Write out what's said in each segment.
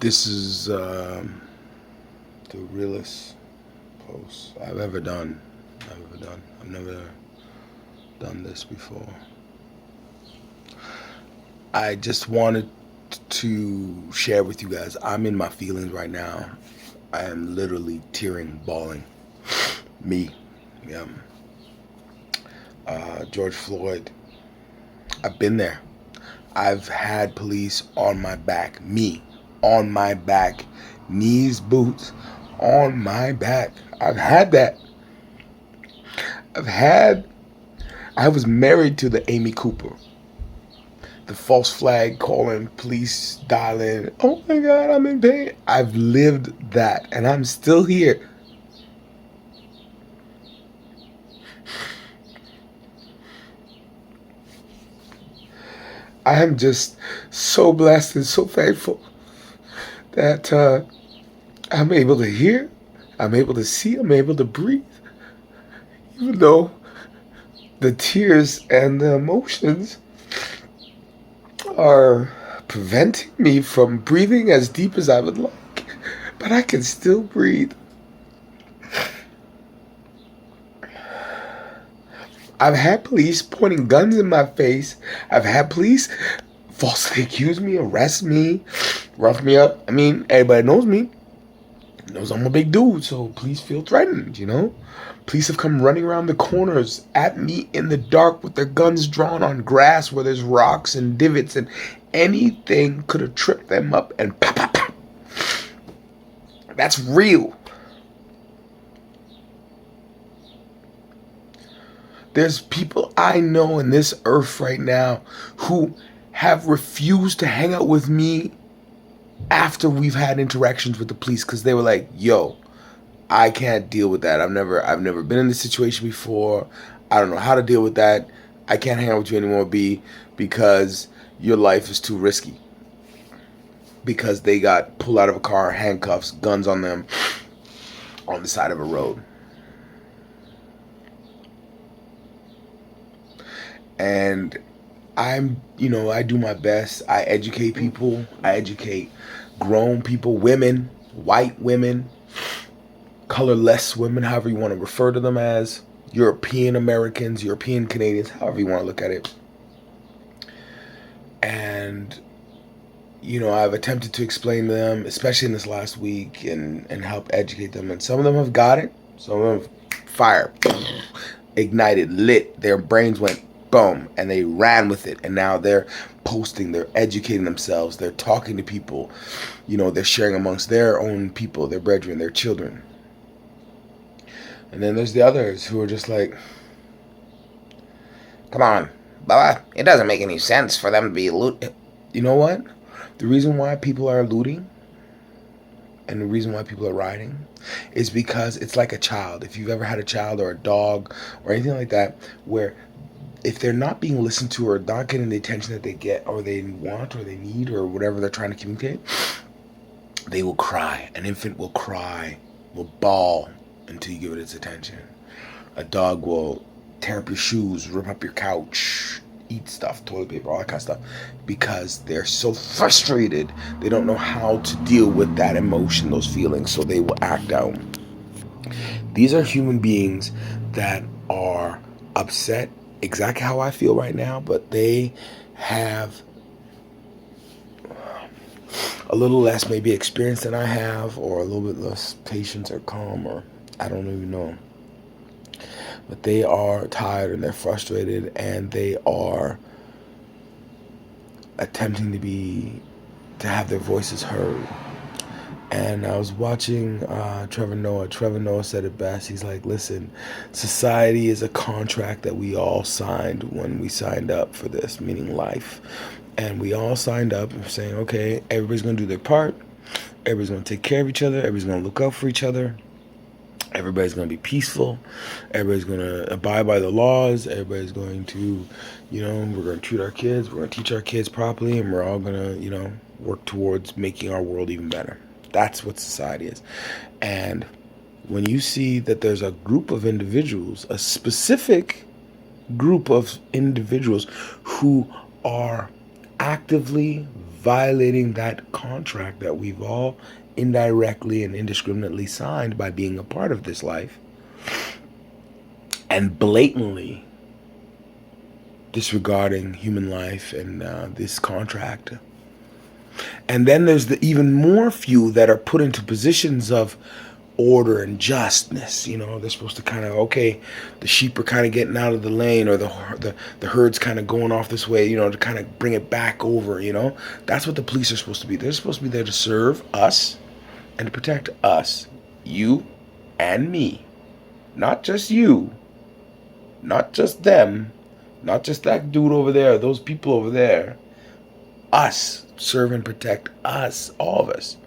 This is the realist post I've ever done. I've never done this before. I just wanted to share with you guys. I'm in my feelings right now. I am literally tearing, bawling. Me. Yeah. George Floyd. I've been there. I've had police on my back. Me. On my back. Knees, boots. On my back. I've had that. I've had. I was married to the Amy Cooper. The false flag calling, police dialing. Oh my God, I'm in pain. I've lived that and I'm still here. I am just so blessed and so thankful that I'm able to hear, I'm able to see, I'm able to breathe. Even though the tears and the emotions are preventing me from breathing as deep as I would like, but I can still breathe. I've had police pointing guns in my face. I've had police falsely accuse me, arrest me, rough me up. I mean, everybody knows me. Knows I'm a big dude, so police feel threatened, you know? Police have come running around the corners at me in the dark with their guns drawn on grass where there's rocks and divots, and anything could have tripped them up and pop, pop, pop. That's real. There's people I know in this earth right now who have refused to hang out with me after we've had interactions with the police because they were like, yo, I can't deal with that. I've never been in this situation before. I don't know how to deal with that. I can't hang out with you anymore, B, because your life is too risky. Because they got pulled out of a car, handcuffs, guns on them on the side of a road. And I do my best. I educate people. I educate grown people, women, white women, colorless women, however you want to refer to them as, European Americans, European Canadians, however you want to look at it. And, I've attempted to explain to them, especially in this last week, and help educate them. And some of them have got it. Some of them fire, ignited, lit. Their brains went boom, and they ran with it. And now they're posting, they're educating themselves, they're talking to people, they're sharing amongst their own people, their brethren, their children. And then there's the others who are just like, come on, Baba, it doesn't make any sense for them to be loot. You know what? The reason why people are looting and the reason why people are rioting is because it's like a child. If you've ever had a child or a dog or anything like that, where if they're not being listened to or not getting the attention that they get or they want or they need or whatever they're trying to communicate, they will cry. An infant will cry, will bawl until you give it its attention. A dog will tear up your shoes, rip up your couch, eat stuff, toilet paper, all that kind of stuff, because they're so frustrated. They don't know how to deal with that emotion, those feelings, so they will act out. These are human beings that are upset exactly how I feel right now, but they have a little less maybe experience than I have, or a little bit less patience or calm, or I don't even know. But they are tired and they're frustrated and they are attempting to have their voices heard. And I was watching Trevor Noah. Trevor Noah said it best. He's like, listen, society is a contract that we all signed when we signed up for this, meaning life. And we all signed up saying, okay, everybody's going to do their part. Everybody's going to take care of each other. Everybody's going to look out for each other. Everybody's going to be peaceful. Everybody's going to abide by the laws. Everybody's going to, we're going to treat our kids. We're going to teach our kids properly. And we're all going to, work towards making our world even better. That's what society is. And when you see that there's a group of individuals, a specific group of individuals who are actively, violating that contract that we've all indirectly and indiscriminately signed by being a part of this life, and blatantly disregarding human life and this contract. And then there's the even more few that are put into positions of order and justness. You know, they're supposed to kind of, okay, the sheep are kind of getting out of the lane, or the herd's kind of going off this way, you know, to kind of bring it back over, you know. That's what the police are supposed to be. They're supposed to be there to serve us and to protect us, you and me. Not just you, not just them, not just that dude over there, those people over there. Us. Serve and protect us, all of us.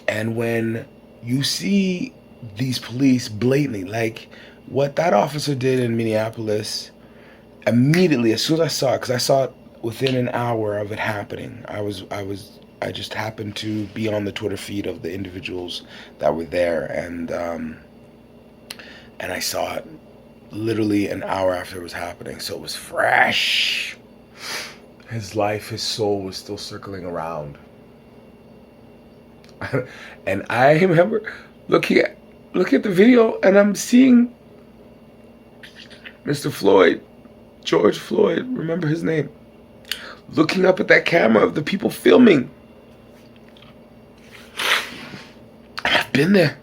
And when you see these police blatantly, like what that officer did in Minneapolis, immediately, as soon as I saw it, because I saw it within an hour of it happening, I just happened to be on the Twitter feed of the individuals that were there, and I saw it literally an hour after it was happening, so it was fresh. His life, his soul was still circling around. And I remember looking at the video, and I'm seeing Mr. Floyd, George Floyd, remember his name, looking up at that camera of the people filming. I've been there.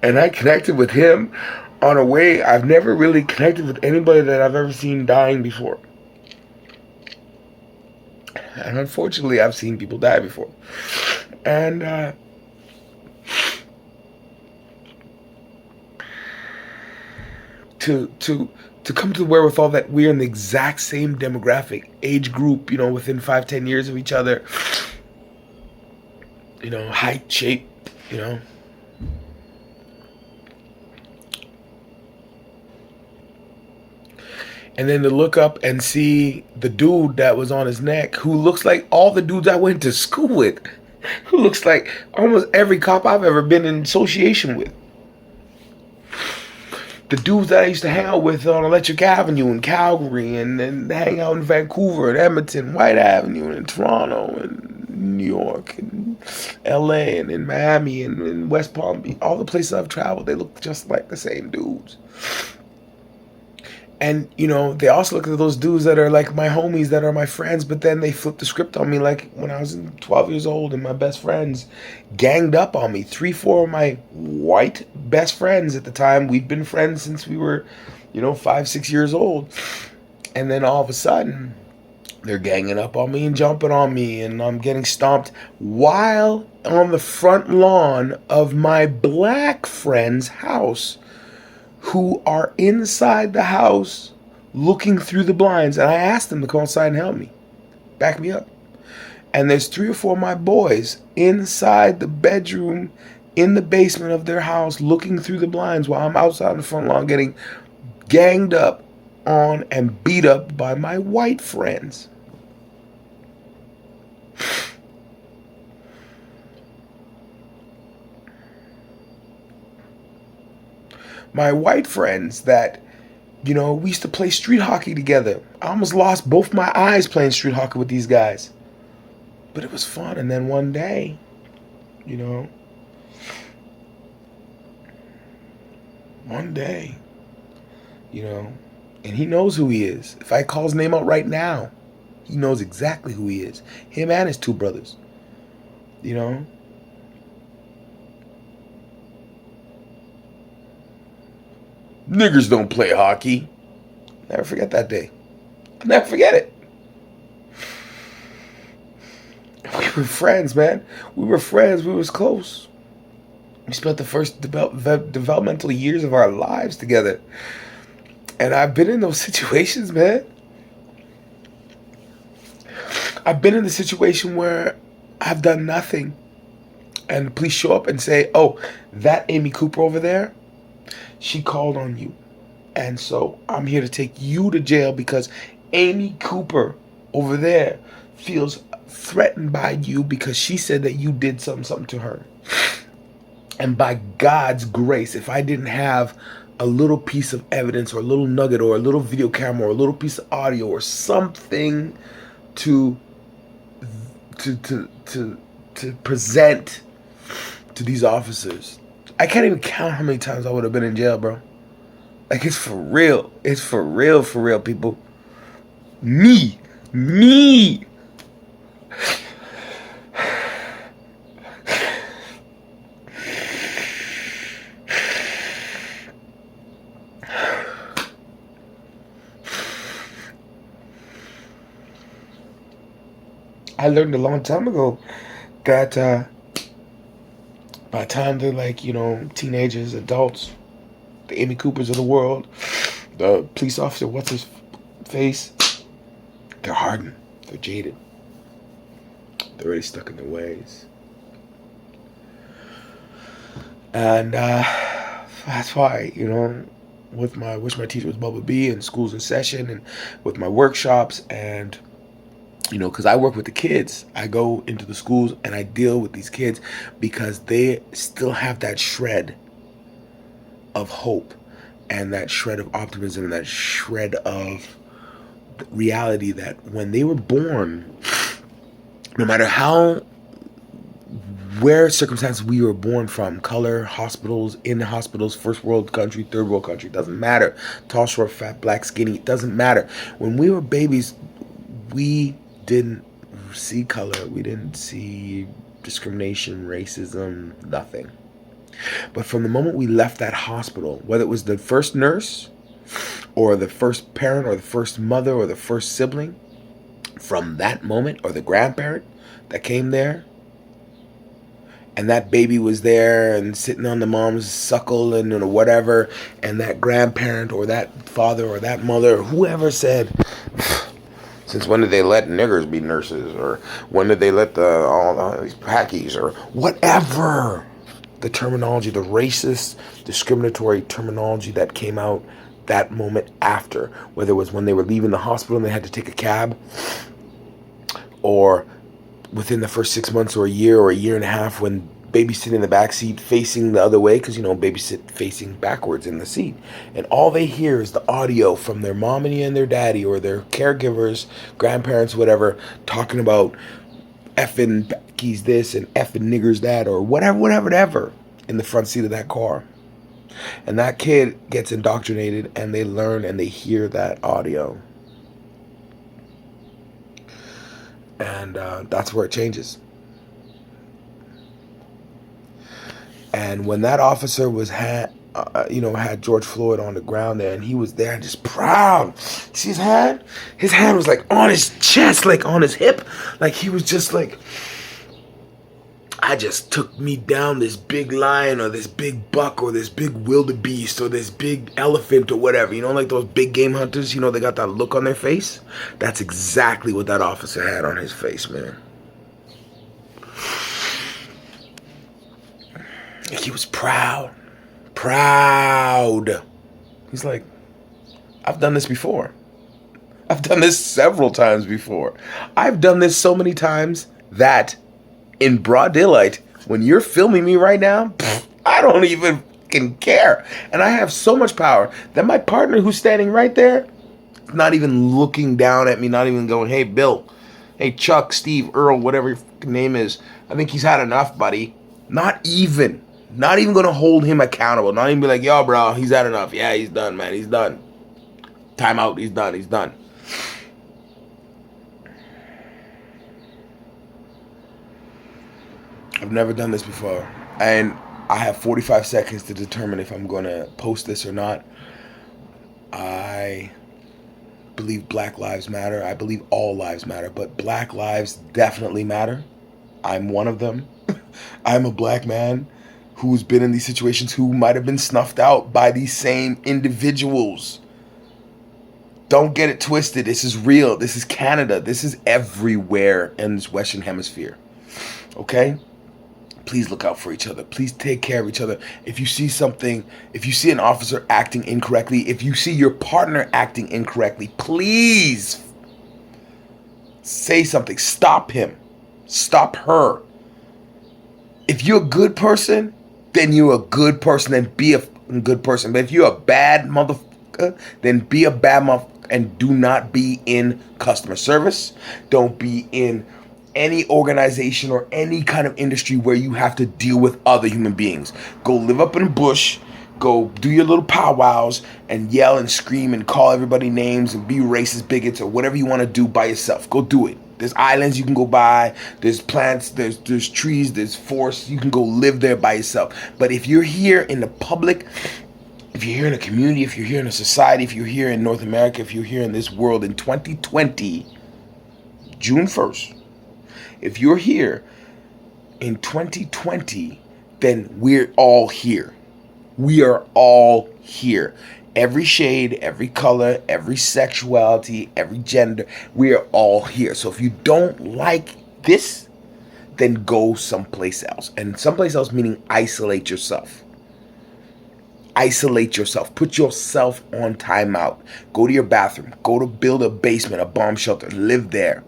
And I connected with him on a way I've never really connected with anybody that I've ever seen dying before. And unfortunately, I've seen people die before. And to come to the wherewithal that we're in the exact same demographic, age group, you know, within 5-10 years of each other, you know, height, shape, you know. And then to look up and see the dude that was on his neck, who looks like all the dudes I went to school with, who looks like almost every cop I've ever been in association with. The dudes that I used to hang out with on Electric Avenue in Calgary, and hang out in Vancouver and Edmonton, White Avenue, and in Toronto, and New York, and LA, and in Miami, and in West Palm Beach, all the places I've traveled, they look just like the same dudes. And, you know, they also look at those dudes that are like my homies, that are my friends, but then they flip the script on me, like when I was 12 years old and my best friends ganged up on me. 3-4 of my white best friends at the time, we'd been friends since we were, you know, 5-6 years old. And then all of a sudden, they're ganging up on me and jumping on me, and I'm getting stomped while on the front lawn of my black friend's house, who are inside the house looking through the blinds. And I asked them to come outside and help me, back me up. And there's 3 or 4 of my boys inside the bedroom in the basement of their house looking through the blinds while I'm outside on the front lawn getting ganged up on and beat up by my white friends. My white friends that, you know, we used to play street hockey together. I almost lost both my eyes playing street hockey with these guys. But it was fun. And then one day, you know, and he knows who he is. If I call his name out right now, he knows exactly who he is. Him and his 2 brothers, you know. Niggers don't play hockey. Never forget that day. I'll never forget it. We were friends, man. We were friends. We was close. We spent the first developmental years of our lives together. And I've been in those situations, man. I've been in the situation where I've done nothing, and the police show up and say, oh, that Amy Cooper over there, she called on you, and so I'm here to take you to jail because Amy Cooper over there feels threatened by you because she said that you did something to her. And by God's grace, if I didn't have a little piece of evidence or a little nugget or a little video camera or a little piece of audio or something to to to to to present to these officers. I can't even count how many times I would have been in jail, bro. Like, it's for real. It's for real, people. Me. I learned a long time ago that by the time they're like, teenagers, adults, the Amy Coopers of the world, the police officer, what's his face, they're hardened. They're jaded. They're already stuck in their ways. And that's why, with my Wish My Teacher Was Bubba B and schools in session and with my workshops and, because I work with the kids. I go into the schools and I deal with these kids because they still have that shred of hope and that shred of optimism and that shred of reality that when they were born, no matter where circumstances we were born from, color, hospitals, in the hospitals, first world country, third world country, doesn't matter. Tall, short, fat, black, skinny, it doesn't matter. When we were babies, we didn't see color. We didn't see discrimination, racism, nothing. But from the moment we left that hospital, whether it was the first nurse or the first parent or the first mother or the first sibling, from that moment, or the grandparent that came there, and that baby was there and sitting on the mom's suckle and whatever, and that grandparent or that father or that mother, or whoever said, since when did they let niggers be nurses? Or when did they let all these packies? Or whatever the terminology, the racist, discriminatory terminology that came out that moment after, whether it was when they were leaving the hospital and they had to take a cab, or within the first 6 months or a year and a half when baby's sitting in the back seat facing the other way, because babies sit facing backwards in the seat, and all they hear is the audio from their mommy and their daddy or their caregivers, grandparents, whatever, talking about effing backies this and effing niggers that, or whatever in the front seat of that car. And that kid gets indoctrinated and they learn and they hear that audio. And that's where it changes. And when that officer had George Floyd on the ground there, and he was there just proud. See his hand? His hand was like on his chest, like on his hip. Like he was just like, I just took me down this big lion or this big buck or this big wildebeest or this big elephant or whatever. Like those big game hunters, they got that look on their face. That's exactly what that officer had on his face, man. He was proud. He's like, I've done this before. I've done this several times before. I've done this so many times that in broad daylight, when you're filming me right now, I don't even care. And I have so much power that my partner who's standing right there, not even looking down at me, not even going, hey, Bill, hey, Chuck, Steve, Earl, whatever your name is, I think he's had enough, buddy. Not even going to hold him accountable. Not even be like, yo, bro, he's had enough. Yeah, he's done, man. He's done. Time out. He's done. I've never done this before. And I have 45 seconds to determine if I'm going to post this or not. I believe Black Lives Matter. I believe all lives matter. But Black lives definitely matter. I'm one of them. I'm a black man who's been in these situations, who might have been snuffed out by these same individuals. Don't get it twisted. This is real. This is Canada. This is everywhere in this Western Hemisphere. Okay? Please look out for each other. Please take care of each other. If you see something, if you see an officer acting incorrectly, if you see your partner acting incorrectly, please say something. Stop him. Stop her. If you're a good person, then you're a good person, then be a good person. But if you're a bad motherfucker, then be a bad motherfucker. And do not be in customer service. Don't be in any organization or any kind of industry where you have to deal with other human beings. Go live up in the bush. Go do your little powwows and yell and scream and call everybody names and be racist bigots or whatever you want to do by yourself. Go do it. There's islands you can go by. There's plants. There's trees. There's forests. You can go live there by yourself. But if you're here in the public, if you're here in a community, if you're here in a society, if you're here in North America, if you're here in this world in 2020, June 1st, if you're here in 2020, then we're all here. We are all here. Every shade, every color, every sexuality, every gender, we are all here. So if you don't like this, then go someplace else. And someplace else meaning isolate yourself. Isolate yourself. Put yourself on timeout. Go to your bathroom. Go to build a basement, a bomb shelter. Live there.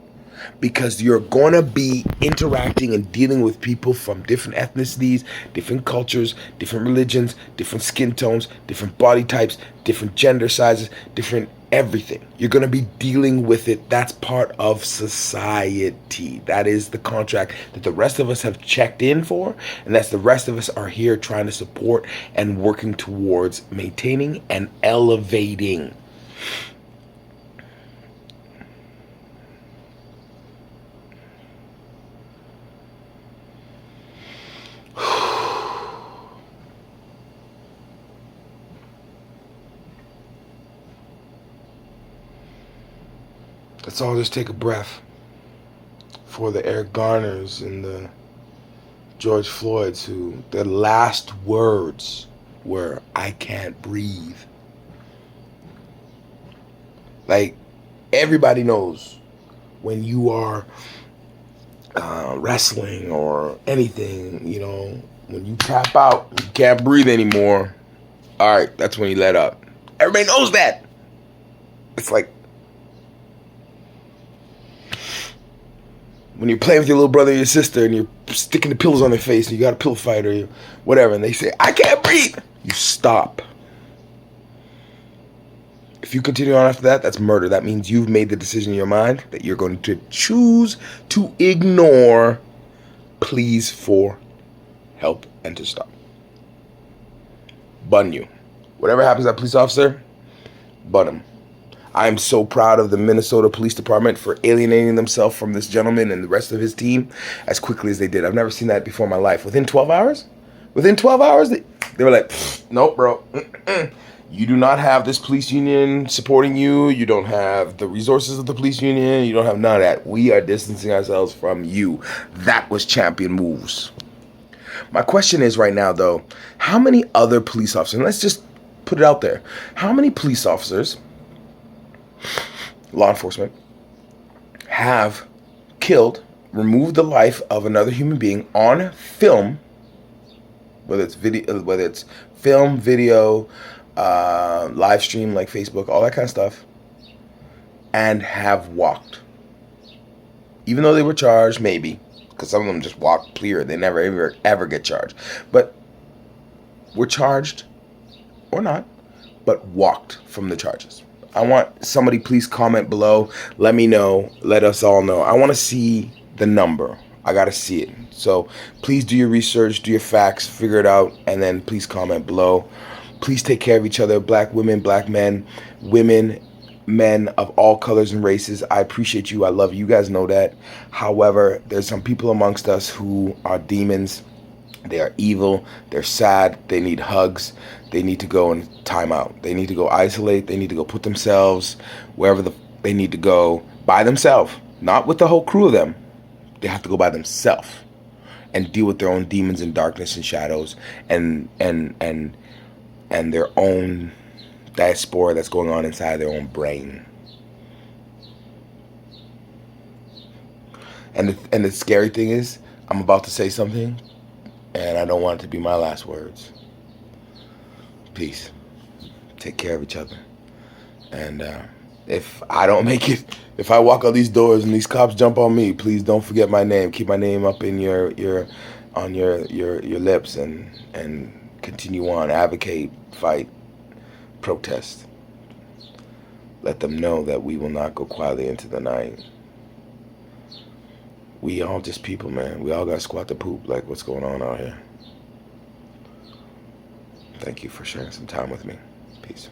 Because you're going to be interacting and dealing with people from different ethnicities, different cultures, different religions, different skin tones, different body types, different gender sizes, different everything. You're going to be dealing with it. That's part of society. That is the contract that the rest of us have checked in for, and that's the rest of us are here trying to support and working towards maintaining and elevating. Let's all just take a breath for the Eric Garners and the George Floyds who their last words were, "I can't breathe." Like, everybody knows when you are wrestling or anything, you know, when you tap out, you can't breathe anymore. All right, that's when you let up. Everybody knows that. It's like when you're playing with your little brother or your sister and you're sticking the pillows on their face and you got a pillow fight or whatever, and they say, "I can't breathe," you stop. If you continue on after that, that's murder. That means you've made the decision in your mind that you're going to choose to ignore pleas for help and to stop. Bun you. Whatever happens to that police officer, bun him. I'm so proud of the Minnesota Police Department for alienating themselves from this gentleman and the rest of his team as quickly as they did. I've never seen that before in my life. Within 12 hours? Within 12 hours, they were like, "Nope, bro. You do not have this police union supporting you. You don't have the resources of the police union. You don't have none of that. We are distancing ourselves from you." That was champion moves. My question is right now, though, how many other police officers, and let's just put it out there, how many police officers, law enforcement, have killed, removed the life of another human being on film, whether it's film, video, live stream like Facebook, all that kind of stuff, and have walked? Even though they were charged, maybe, because some of them just walk clear. They never ever get charged. But were charged or not, but walked from the charges. I want somebody, please comment below. Let me know. Let us all know. I want to see the number. I got to see it. So please do your research, do your facts, figure it out, and then please comment below. Please take care of each other. Black women, black men, women, men of all colors and races. I appreciate you. I love you. You guys know that. However, there's some people amongst us who are demons. They are evil. They're sad. They need hugs. They need to go and time out. They need to go isolate. They need to go put themselves wherever they need to go by themselves, not with the whole crew of them. They have to go by themselves and deal with their own demons and darkness and shadows and their own diaspora that's going on inside their own brain. And the scary thing is, I'm about to say something, and I don't want it to be my last words. Peace. Take care of each other. And if I don't make it, if I walk out these doors and these cops jump on me, please don't forget my name. Keep my name up in your lips and continue on. Advocate, fight, protest. Let them know that we will not go quietly into the night. We all just people, man. We all got to squat to poop. Like, what's going on out here? Thank you for sharing some time with me. Peace.